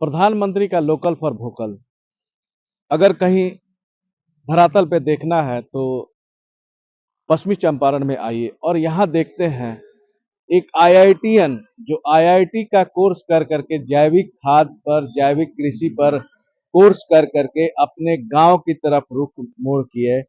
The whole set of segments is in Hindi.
प्रधानमंत्री का लोकल फॉर वोकल अगर कहीं धरातल पे देखना है तो पश्चिमी चंपारण में आइए और यहाँ देखते हैं एक आईआईटीएन जो आईआईटी का कोर्स कर करके जैविक खाद पर जैविक कृषि पर कोर्स कर करके अपने गांव की तरफ रुख मोड़ किए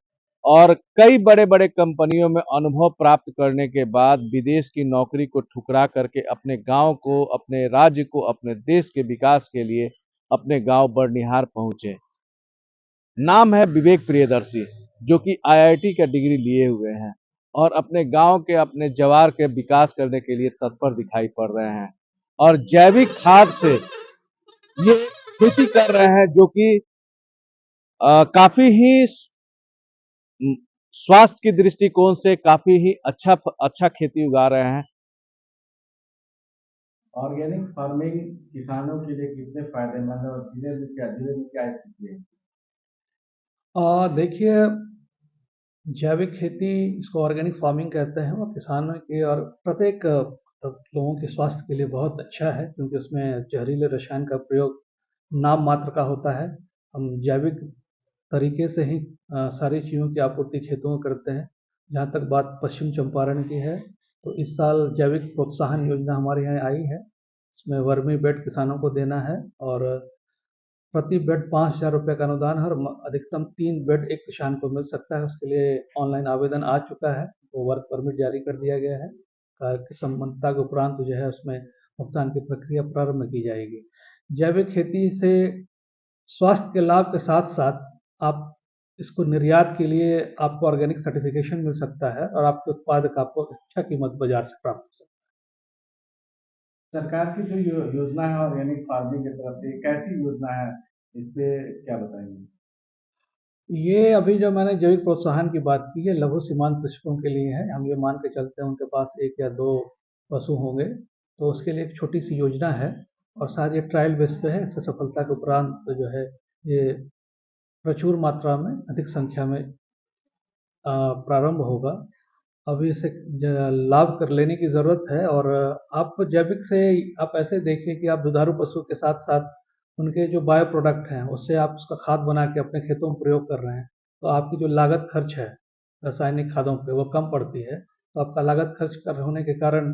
और कई बड़े बड़े कंपनियों में अनुभव प्राप्त करने के बाद विदेश की नौकरी को ठुकरा करके अपने गांव को, अपने राज्य को, अपने देश के विकास के लिए अपने गांव बड़निहार पहुंचे। नाम है विवेक प्रियदर्शी, जो कि आईआईटी का डिग्री लिए हुए हैं और अपने गांव के, अपने जवार के विकास करने के लिए तत्पर दिखाई पड़ रहे हैं और जैविक खाद से ये खेती कर रहे हैं जो कि काफी ही स्वास्थ्य की दृष्टिकोण से काफी ही अच्छा खेती उगा रहे हैं। ऑर्गेनिक फार्मिंग किसानों के लिए कितने फायदेमंद है और जिले में क्या स्थिति है? देखिए, जैविक खेती इसको ऑर्गेनिक फार्मिंग कहते हैं और किसानों के और प्रत्येक लोगों के स्वास्थ्य के लिए बहुत अच्छा है, क्योंकि उसमें जहरीले रसायन का प्रयोग नाम मात्र का होता है। हम जैविक तरीके से ही सारी चीज़ों की आपूर्ति खेतों में करते हैं। जहाँ तक बात पश्चिम चंपारण की है, तो इस साल जैविक प्रोत्साहन योजना हमारे यहाँ आई है। इसमें वर्मी बेड किसानों को देना है और प्रति बेड 5,000 रुपये का अनुदान है और अधिकतम 3 बेड एक किसान को मिल सकता है। उसके लिए ऑनलाइन आवेदन आ चुका है, वो वर्क परमिट जारी कर दिया गया है। कार्य की संबद्धता के उपरांत जो है उसमें भुगतान की प्रक्रिया प्रारंभ की जाएगी। जैविक खेती से स्वास्थ्य के लाभ के साथ साथ आप इसको निर्यात के लिए आपको ऑर्गेनिक सर्टिफिकेशन मिल सकता है और आपके उत्पाद का आपको अच्छा कीमत बाजार से प्राप्त हो सकता है। सरकार की जो योजना है ऑर्गेनिक फार्मिंग की तरफ से, कैसी योजना है, इस पे क्या बताएंगे? ये अभी जो मैंने जैविक प्रोत्साहन की बात की है, लघु सीमांत कृषकों के लिए है। हम ये मान के चलते हैं उनके पास 1 या 2 पशु होंगे, तो उसके लिए एक छोटी सी योजना है और शायद ये ट्रायल बेस पे है। इससे सफलता के उपरांत तो जो है ये प्रचुर मात्रा में, अधिक संख्या में प्रारंभ होगा। अभी इसे लाभ कर लेने की ज़रूरत है और आप जैविक से आप ऐसे देखिए कि आप दुधारू पशु के साथ साथ उनके जो बायो प्रोडक्ट हैं उससे आप उसका खाद बना के अपने खेतों में प्रयोग कर रहे हैं, तो आपकी जो लागत खर्च है रासायनिक खादों पे वो कम पड़ती है। तो आपका लागत खर्च कर होने के कारण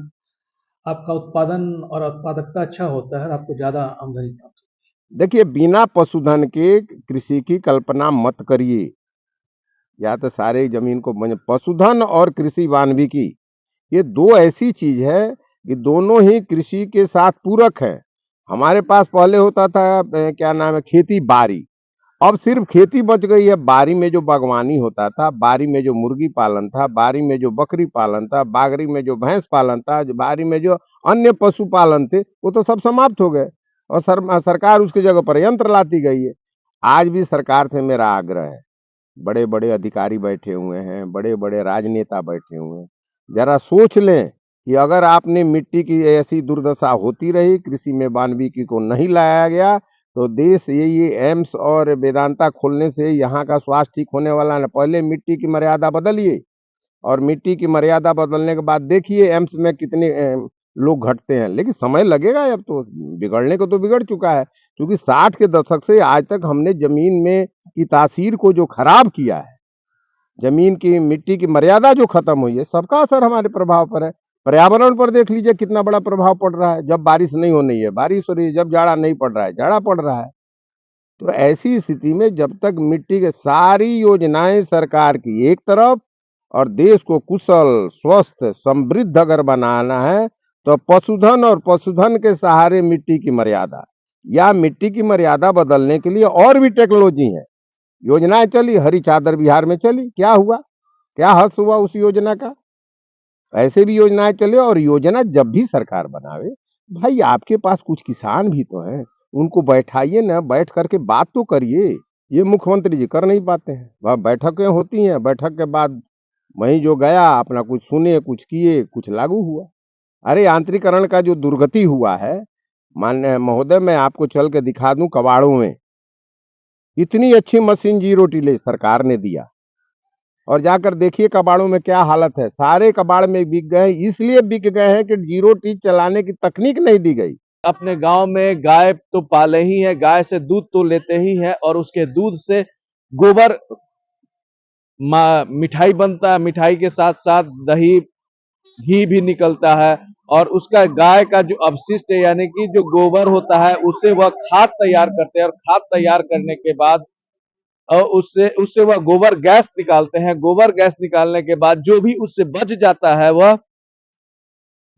आपका उत्पादन और उत्पादकता अच्छा होता है और आपको ज़्यादा आमदनी प्राप्त होती है। देखिए, बिना पशुधन के कृषि की कल्पना मत करिए। या तो सारे जमीन को पशुधन और कृषि वानिकी, ये 2 ऐसी चीज है कि दोनों ही कृषि के साथ पूरक है। हमारे पास पहले होता था क्या नाम है, खेती बाड़ी। अब सिर्फ खेती बच गई है। बाड़ी में जो बागवानी होता था, बाड़ी में जो मुर्गी पालन था, बाड़ी में जो बकरी पालन था, बागरी में जो भैंस पालन था, बाड़ी में जो अन्य पशु पालन थे, वो तो सब समाप्त हो गए और सरकार उसकी जगह पर यंत्र लाती गई है। आज भी सरकार से मेरा आग्रह है, बड़े बड़े अधिकारी बैठे हुए हैं, बड़े बड़े राजनेता बैठे हुए हैं, जरा सोच लें कि अगर आपने मिट्टी की ऐसी दुर्दशा होती रही, कृषि में वानिकी को नहीं लाया गया, तो देश ये एम्स और वेदांता खोलने से यहाँ का स्वास्थ्य ठीक होने वाला है। पहले मिट्टी की मर्यादा बदलिए और मिट्टी की मर्यादा बदलने के बाद देखिए एम्स में कितने लोग घटते हैं। लेकिन समय लगेगा, अब तो बिगड़ने को तो बिगड़ चुका है, क्योंकि 60 के दशक से आज तक हमने जमीन में की तासीर को जो खराब किया है, जमीन की मिट्टी की मर्यादा जो खत्म हुई है, सबका असर हमारे प्रभाव पर है। पर्यावरण पर देख लीजिए कितना बड़ा प्रभाव पड़ रहा है। जब बारिश नहीं हो रही है बारिश हो रही है, जब जाड़ा नहीं पड़ रहा है जाड़ा पड़ रहा है। तो ऐसी स्थिति में जब तक मिट्टी के सारी योजनाएं सरकार की एक तरफ और देश को कुशल, स्वस्थ, समृद्ध अगर बनाना है, तो पशुधन और पशुधन के सहारे मिट्टी की मर्यादा, या मिट्टी की मर्यादा बदलने के लिए और भी टेक्नोलॉजी है। योजनाएं चली, हरी चादर बिहार में चली, क्या हुआ, क्या हर्ष हुआ उस योजना का? ऐसे भी योजनाएं चले। और योजना जब भी सरकार बनावे, भाई आपके पास कुछ किसान भी तो हैं, उनको बैठाइए ना, बैठ करके बात तो करिए। ये मुख्यमंत्री जी कर नहीं पाते हैं। वह बैठकें होती हैं, बैठक के बाद वहीं जो गया अपना कुछ सुने, कुछ किए, कुछ लागू हुआ। अरे यांत्रिकरण का जो दुर्गति हुआ है, माननीय महोदय, मैं आपको चल के दिखा दूं, कबाड़ों में इतनी अच्छी मशीन जीरो टिलेज सरकार ने दिया और जाकर देखिए कबाड़ों में क्या हालत है। सारे कबाड़ में बिक गए, इसलिए बिक गए हैं कि जीरो टीज चलाने की तकनीक नहीं दी गई। अपने गांव में गाय तो पाले ही है, गाय से दूध तो लेते ही है और उसके दूध से गोबर मिठाई बनता है, मिठाई के साथ साथ दही घी भी निकलता है और उसका गाय का जो अपशिष्ट है यानी कि जो गोबर होता है उससे वह खाद तैयार करते हैं और खाद तैयार करने के बाद और उससे उससे वह गोबर गैस निकालते हैं। गोबर गैस निकालने के बाद जो भी उससे बच जाता है वह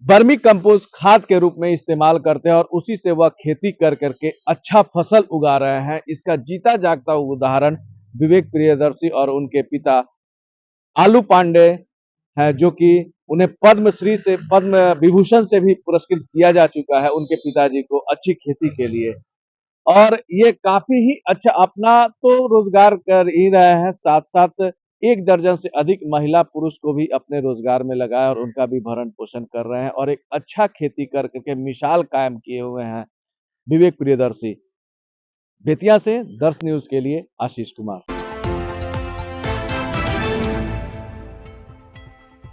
वर्मी कंपोस्ट खाद के रूप में इस्तेमाल करते हैं और उसी से वह खेती कर करके अच्छा फसल उगा रहे हैं। इसका जीता जागता उदाहरण विवेक प्रियदर्शी और उनके पिता आलू पांडे है, जो कि उन्हें पद्मश्री से पद्म विभूषण से भी पुरस्कृत किया जा चुका है उनके पिताजी को अच्छी खेती के लिए। और ये काफी ही अच्छा अपना तो रोजगार कर ही रहे हैं, साथ साथ 1 दर्जन से अधिक महिला पुरुष को भी अपने रोजगार में लगाया और उनका भी भरण पोषण कर रहे हैं और एक अच्छा खेती कर करके मिसाल कायम किए हुए हैं विवेक प्रियदर्शी। बेतिया से दर्श न्यूज के लिए आशीष कुमार।